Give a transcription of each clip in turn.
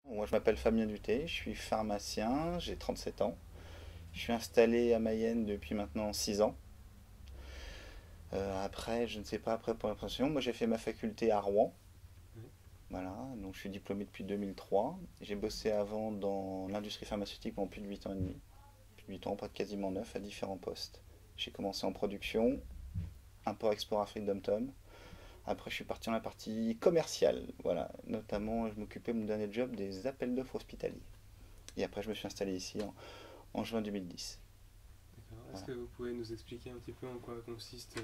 Moi, je m'appelle Fabien Duté, je suis pharmacien, j'ai 37 ans. Je suis installé à Mayenne depuis maintenant 6 ans. Après, je ne sais pas après pour la profession. Moi, j'ai fait ma faculté à Rouen. Ouais. Voilà, donc je suis diplômé depuis 2003. J'ai bossé avant dans l'industrie pharmaceutique pendant plus de 8 ans et demi. Plus de 8 ans, pas de quasiment 9 à différents postes. J'ai commencé en production, import-export Afrique dom. Après, je suis parti dans la partie commerciale. Voilà, notamment, je m'occupais, mon dernier job, des appels d'offres hospitaliers. Et après, je me suis installé ici en juin 2010. D'accord. Est-ce Voilà. que vous pouvez nous expliquer un petit peu en quoi consiste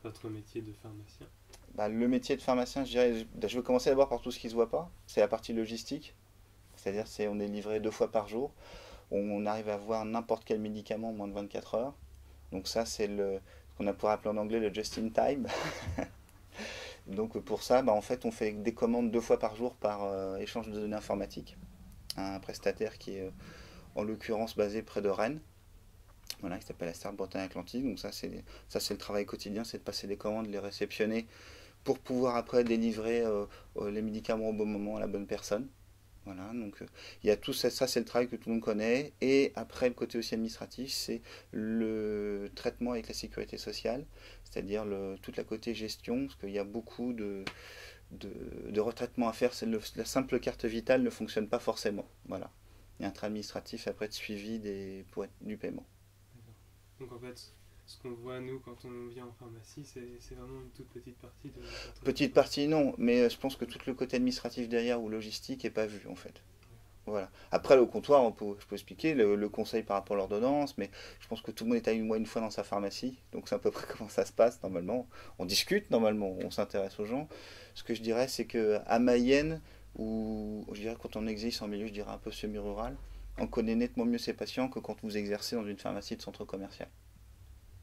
votre métier de pharmacien? Bah, le métier de pharmacien, je vais commencer d'abord par tout ce qui ne se voit pas. C'est la partie logistique. C'est-à-dire on est livré 2 fois par jour. On arrive à voir n'importe quel médicament en moins de 24 heures. Donc ça, c'est ce qu'on a pour appeler en anglais le just in time. Donc pour ça, bah, en fait, on fait des commandes 2 fois par jour par échange de données informatiques. Un prestataire qui est en l'occurrence basé près de Rennes. Voilà, qui s'appelle la Star Bretagne Atlantique. Donc ça c'est le travail quotidien, c'est de passer des commandes, les réceptionner pour pouvoir après délivrer les médicaments au bon moment à la bonne personne. Voilà, donc il y a tout ça, ça c'est le travail que tout le monde connaît. Et après, le côté aussi administratif, c'est le traitement avec la sécurité sociale, c'est-à-dire toute la côté gestion, parce qu'il y a beaucoup de retraitements à faire. La simple carte vitale ne fonctionne pas forcément. Voilà. Il y a un travail administratif après de suivi du paiement. D'accord. Donc en fait, ce qu'on voit nous quand on vient en pharmacie, c'est vraiment une toute petite partie de votre Petite job. partie, non, mais je pense que tout le côté administratif derrière ou logistique n'est pas vu en fait. D'accord. Voilà. Après, le comptoir, je peux expliquer le conseil par rapport à l'ordonnance, mais je pense que tout le monde est à une fois dans sa pharmacie, donc c'est à peu près comment ça se passe normalement. On discute normalement, on s'intéresse aux gens. Ce que je dirais, c'est que à Mayenne, ou je dirais quand on existe en milieu, je dirais un peu semi-rural, on connaît nettement mieux ses patients que quand vous exercez dans une pharmacie de centre commercial.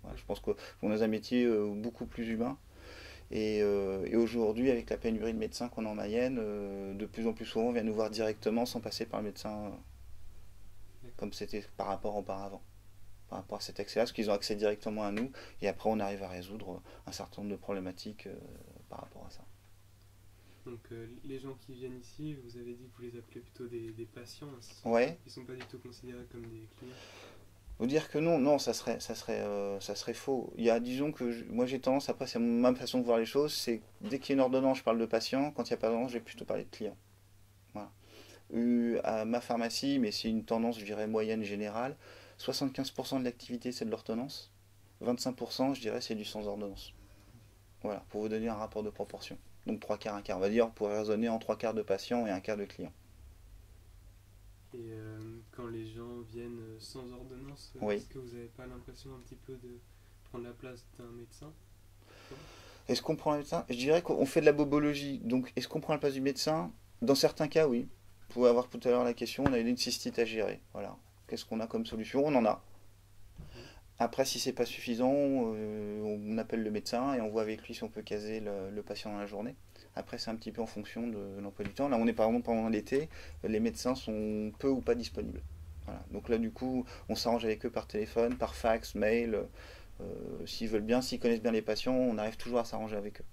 Voilà, je D'accord. pense qu'on a un métier beaucoup plus humain. Et aujourd'hui, avec la pénurie de médecins qu'on a en Mayenne, de plus en plus souvent, on vient nous voir directement sans passer par le médecin D'accord. comme c'était par rapport auparavant, par rapport à cet accès-là, parce qu'ils ont accès directement à nous, et après on arrive à résoudre un certain nombre de problématiques par rapport à ça. Donc les gens qui viennent ici, vous avez dit que vous les appelez plutôt des patients, hein, Ouais, ils sont pas du tout considérés comme des clients. vous dire que non, non, ça serait faux. Il y a, disons que moi j'ai tendance, après c'est ma façon de voir les choses, c'est dès qu'il y a une ordonnance, je parle de patient, quand il n'y a pas d'ordonnance, je vais plutôt parler de client. Voilà. À ma pharmacie, mais c'est une tendance, je dirais, moyenne générale, 75% de l'activité c'est de l'ordonnance, 25% je dirais c'est du sans ordonnance. Voilà, pour vous donner un rapport de proportion. Donc 3 quarts, un quart. On va dire, on pourrait raisonner en 3 quarts de patients et un quart de clients. Et quand les gens viennent sans ordonnance, Oui. est-ce que vous n'avez pas l'impression un petit peu de prendre la place d'un médecin parfois? Est-ce qu'on prend le médecin? Je dirais qu'on fait de la bobologie. Donc, est-ce qu'on prend la place du médecin? Dans certains cas, oui. Vous pouvez avoir tout à l'heure la question, on a une cystite à gérer. Voilà. Qu'est-ce qu'on a comme solution? On en a. Mhm. Après, si c'est pas suffisant, on appelle le médecin et on voit avec lui si on peut caser le patient dans la journée. Après, c'est un petit peu en fonction de l'emploi du temps. Là, on est par exemple pendant l'été, les médecins sont peu ou pas disponibles. Voilà. Donc là, du coup, on s'arrange avec eux par téléphone, par fax, mail. S'ils veulent bien, s'ils connaissent bien les patients, on arrive toujours à s'arranger avec eux.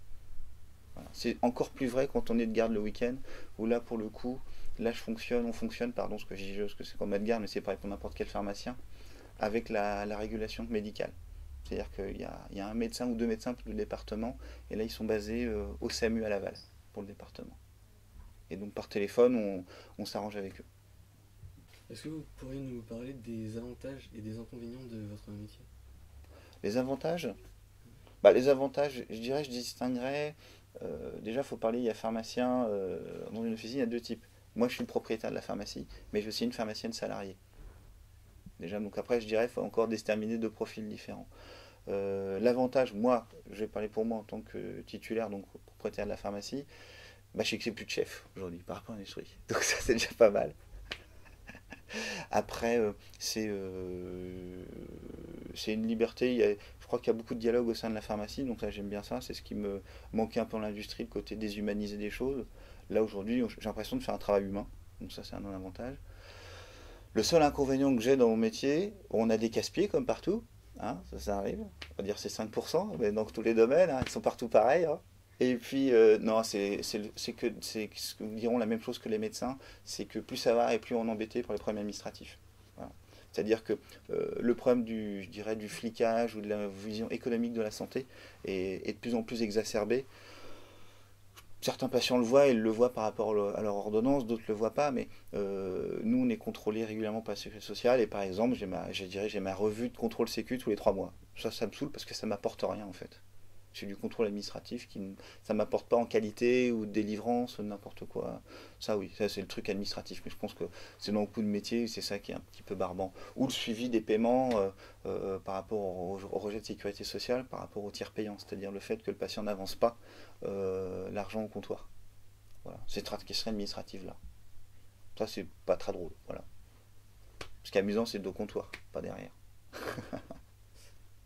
Voilà. C'est encore plus vrai quand on est de garde le week-end, où là, pour le coup, là, on fonctionne, pardon, ce que je dis, parce que c'est comme être garde, mais c'est pareil pour n'importe quel pharmacien, avec la régulation médicale. C'est-à-dire qu'il y a un médecin ou deux médecins pour le département, et là ils sont basés au SAMU à Laval pour le département. Et donc par téléphone, on s'arrange avec eux. Est-ce que vous pourriez nous parler des avantages et des inconvénients de votre métier? Les avantages, bah, les avantages, je dirais, je distinguerais. Déjà, il faut parler, il y a pharmacien, dans une officine, il y a deux types. Moi, je suis le propriétaire de la pharmacie, mais je suis une pharmacienne salariée. Déjà, donc après, je dirais, il faut encore déterminer deux profils différents. L'avantage, moi, je vais parler pour moi en tant que titulaire, donc propriétaire de la pharmacie, bah, je sais que c'est plus de chef aujourd'hui par rapport à l'industrie. Donc ça, c'est déjà pas mal. Après, c'est une liberté. Je crois qu'il y a beaucoup de dialogue au sein de la pharmacie, donc ça, j'aime bien ça. C'est ce qui me manquait un peu dans l'industrie, le côté déshumaniser des choses. Là, aujourd'hui, j'ai l'impression de faire un travail humain. Donc ça, c'est un avantage. Le seul inconvénient que j'ai dans mon métier, on a des casse-pieds comme partout. Hein, ça arrive. On va dire c'est 5%, mais dans tous les domaines, hein, ils sont partout pareils. Hein. Et puis, non, ce que diront la même chose que les médecins, c'est que plus ça va et plus on est embêté pour les problèmes administratifs. Voilà. C'est-à-dire que le problème je dirais, du flicage ou de la vision économique de la santé est de plus en plus exacerbé. Certains patients le voient, ils le voient par rapport à leur ordonnance, d'autres ne le voient pas, mais nous, on est contrôlé régulièrement par la sécurité sociale, et par exemple, j'ai ma revue de contrôle sécu tous les 3 mois. Ça me saoule parce que ça m'apporte rien, en fait. C'est du contrôle administratif ça m'apporte pas en qualité ou de délivrance, n'importe quoi. Ça, oui, ça, c'est le truc administratif, mais je pense que c'est dans beaucoup de métiers, c'est ça qui est un petit peu barbant. Ou le suivi des paiements par rapport au rejet de sécurité sociale, par rapport au tiers payant, c'est-à-dire le fait que le patient n'avance pas l'argent au comptoir. Voilà, c'est cette question administrative là. Ça, c'est pas très drôle, voilà. Ce qui est amusant, c'est le dos comptoir, pas derrière.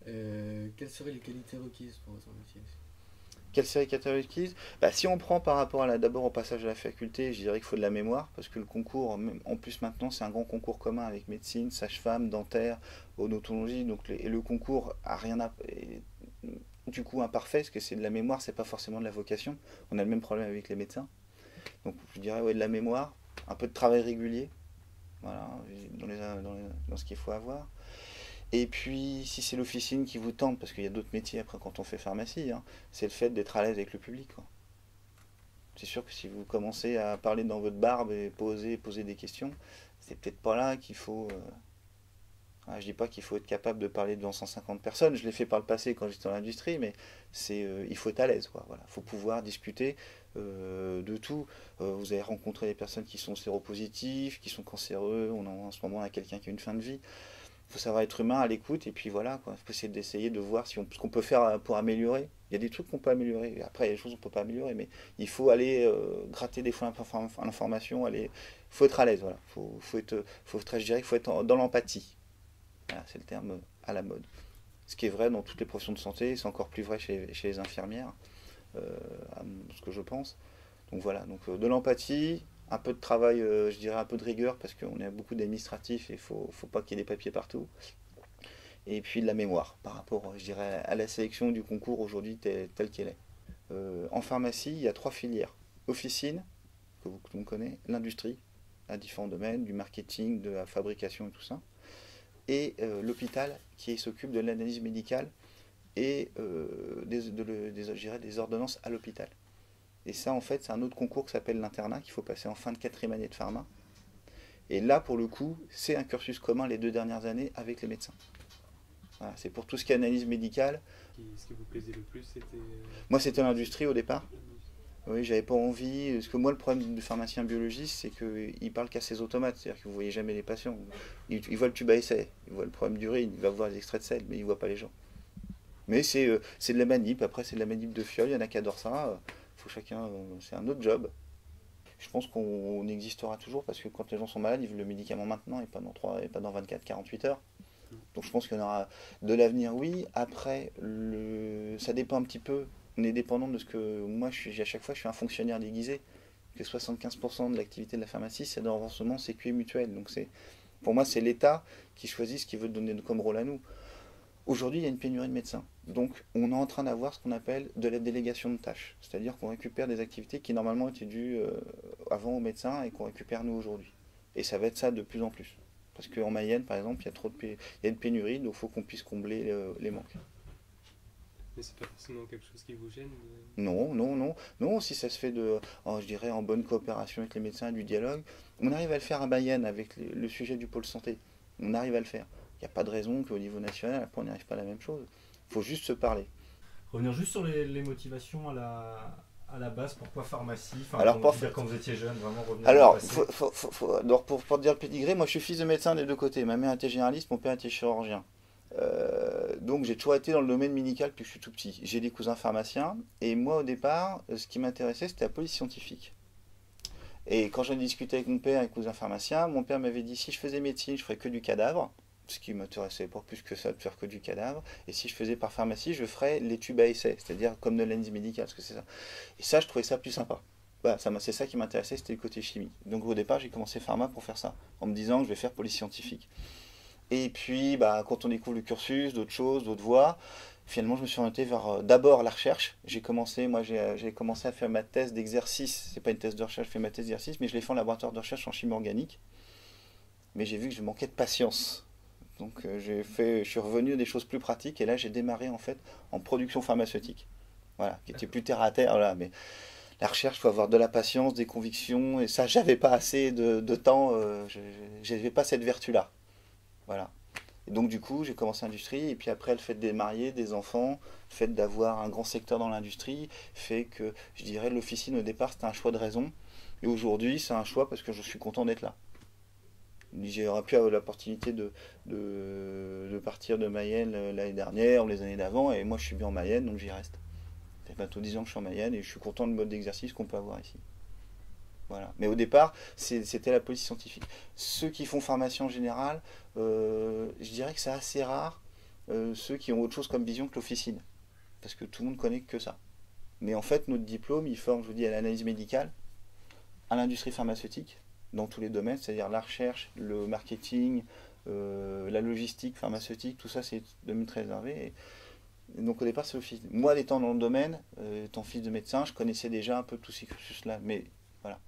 Quelles seraient les qualités requises pour votre métier? Quelle série requises? Bah, si on prend par rapport d'abord au passage à la faculté, je dirais qu'il faut de la mémoire, parce que le concours, en plus maintenant, c'est un grand concours commun avec médecine, sage-femme, dentaire, odontologie, donc et le concours a rien à, est du coup imparfait, parce que c'est de la mémoire, c'est pas forcément de la vocation. On a le même problème avec les médecins. Donc je dirais ouais, de la mémoire, un peu de travail régulier, voilà, dans ce qu'il faut avoir. Et puis, si c'est l'officine qui vous tente, parce qu'il y a d'autres métiers après quand on fait pharmacie, hein, c'est le fait d'être à l'aise avec le public, quoi. C'est sûr que si vous commencez à parler dans votre barbe et poser des questions, c'est peut-être pas là qu'il faut. Je dis pas qu'il faut être capable de parler devant 150 personnes, je l'ai fait par le passé quand j'étais dans l'industrie, mais il faut être à l'aise, quoi. Voilà. Il faut pouvoir discuter de tout. Vous allez rencontrer des personnes qui sont séropositifs, qui sont cancéreux, en ce moment on a quelqu'un qui a une fin de vie. Il faut savoir être humain à l'écoute et puis voilà, quoi. Il faut essayer d'essayer de voir ce qu'on peut faire pour améliorer. Il y a des trucs qu'on peut améliorer. Après, il y a des choses qu'on ne peut pas améliorer, mais il faut aller gratter des fois l'information. Il faut être à l'aise, voilà. Je dirais qu'il faut être dans l'empathie. Voilà, c'est le terme à la mode. Ce qui est vrai dans toutes les professions de santé, c'est encore plus vrai chez les infirmières, ce que je pense. Donc voilà, donc de l'empathie, un peu de travail, je dirais un peu de rigueur, parce qu'on a beaucoup d'administratifs et il faut pas qu'il y ait des papiers partout. Et puis de la mémoire, par rapport, je dirais, à la sélection du concours aujourd'hui telle qu'elle est. En pharmacie, il y a 3 filières. Officine, que tout le monde connaît, l'industrie, à différents domaines, du marketing, de la fabrication et tout ça. Et l'hôpital, qui s'occupe de l'analyse médicale et des ordonnances à l'hôpital. Et ça, en fait, c'est un autre concours qui s'appelle l'internat, qu'il faut passer en fin de 4e année de pharma. Et là, pour le coup, c'est un cursus commun les 2 dernières années avec les médecins. Voilà, c'est pour tout ce qui est analyse médicale. Ce qui vous plaisait le plus, c'était... Moi, c'était l'industrie au départ. Oui, j'avais pas envie. Parce que moi, le problème du pharmacien biologiste, c'est qu'il parle qu'à ses automates. C'est-à-dire que vous voyez jamais les patients. Il voit le tube à essai, il voit le problème d'urine, il va voir les extraits de sel, mais il voit pas les gens. Mais c'est de la manip. Après, c'est de la manip de fiole. Il y en a qui adorent ça. Faut chacun, c'est un autre job. Je pense qu'on existera toujours parce que quand les gens sont malades, ils veulent le médicament maintenant et pas dans 24-48 heures. Donc je pense qu'il y en aura de l'avenir, oui. Après, ça dépend un petit peu. On est dépendant de ce que moi, à chaque fois, je suis un fonctionnaire déguisé. Que 75% de l'activité de la pharmacie, c'est de remboursement sécu et mutuel. Donc pour moi, c'est l'État qui choisit ce qu'il veut donner comme rôle à nous. Aujourd'hui, il y a une pénurie de médecins. Donc, on est en train d'avoir ce qu'on appelle de la délégation de tâches. C'est-à-dire qu'on récupère des activités qui normalement étaient dues avant aux médecins et qu'on récupère nous aujourd'hui. Et ça va être ça de plus en plus. Parce qu'en Mayenne, par exemple, il y a une pénurie, donc il faut qu'on puisse combler les manques. Mais c'est pas forcément quelque chose qui vous gêne? Non, si ça se fait je dirais en bonne coopération avec les médecins et du dialogue. On arrive à le faire à Mayenne avec le sujet du pôle santé. On arrive à le faire. Il n'y a pas de raison qu'au niveau national, après, on n'y arrive pas à la même chose. Il faut juste se parler. Revenir juste sur les motivations à la base, pourquoi pharmacie? Alors, quand vous étiez jeune, vraiment revenir alors, au pour te dire le pédigré, moi je suis fils de médecin des deux côtés. Ma mère était généraliste, mon père était chirurgien. Donc j'ai toujours été dans le domaine médical depuis que je suis tout petit. J'ai des cousins pharmaciens et moi au départ, ce qui m'intéressait c'était la police scientifique. Et quand j'en ai discuté avec mon père et cousin pharmacien, mon père m'avait dit si je faisais médecine, je ferais que du cadavre, ce qui m'intéressait pas plus que ça de faire que du cadavre. Et si je faisais par pharmacie, je ferais les tubes à essai, c'est-à-dire comme de l'analyse médicale, parce que c'est ça. Et ça, je trouvais ça plus sympa. Voilà, c'est ça qui m'intéressait, c'était le côté chimie. Donc au départ, j'ai commencé pharma pour faire ça, en me disant que je vais faire police scientifique. Et puis, quand on découvre le cursus, d'autres choses, d'autres voies, Finalement, je me suis orienté vers d'abord la recherche. J'ai commencé à faire ma thèse d'exercice. C'est pas une thèse de recherche, je fais ma thèse d'exercice, mais je l'ai fait en laboratoire de recherche en chimie organique. Mais j'ai vu que je manquais de patience. Donc je suis revenu à des choses plus pratiques et là j'ai démarré en fait en production pharmaceutique. Voilà, qui était plus terre à terre. Voilà, mais la recherche, il faut avoir de la patience, des convictions, et ça, j'avais pas assez de temps, je n'avais pas cette vertu-là. Voilà. Et donc, du coup, j'ai commencé l'industrie, et puis après, le fait de marier des enfants, le fait d'avoir un grand secteur dans l'industrie, fait que, je dirais, l'officine, au départ, c'était un choix de raison, et aujourd'hui, c'est un choix parce que je suis content d'être là. J'aurais pu avoir l'opportunité de partir de Mayenne l'année dernière ou les années d'avant, et moi, je suis bien en Mayenne, donc j'y reste. Ça fait bientôt 10 ans que je suis en Mayenne et je suis content du mode d'exercice qu'on peut avoir ici. Voilà. Mais au départ, c'était la police scientifique. Ceux qui font formation générale, je dirais que c'est assez rare, ceux qui ont autre chose comme vision que l'officine. Parce que tout le monde connaît que ça. Mais en fait, notre diplôme, il forme, je vous dis, à l'analyse médicale, à l'industrie pharmaceutique, dans tous les domaines, c'est-à-dire la recherche, le marketing, la logistique pharmaceutique, tout ça, c'est domaine très réservé. Et donc au départ, c'est l'officine. Moi, étant dans le domaine, étant fils de médecin, je connaissais déjà un peu tous ces cursus-là. Mais voilà.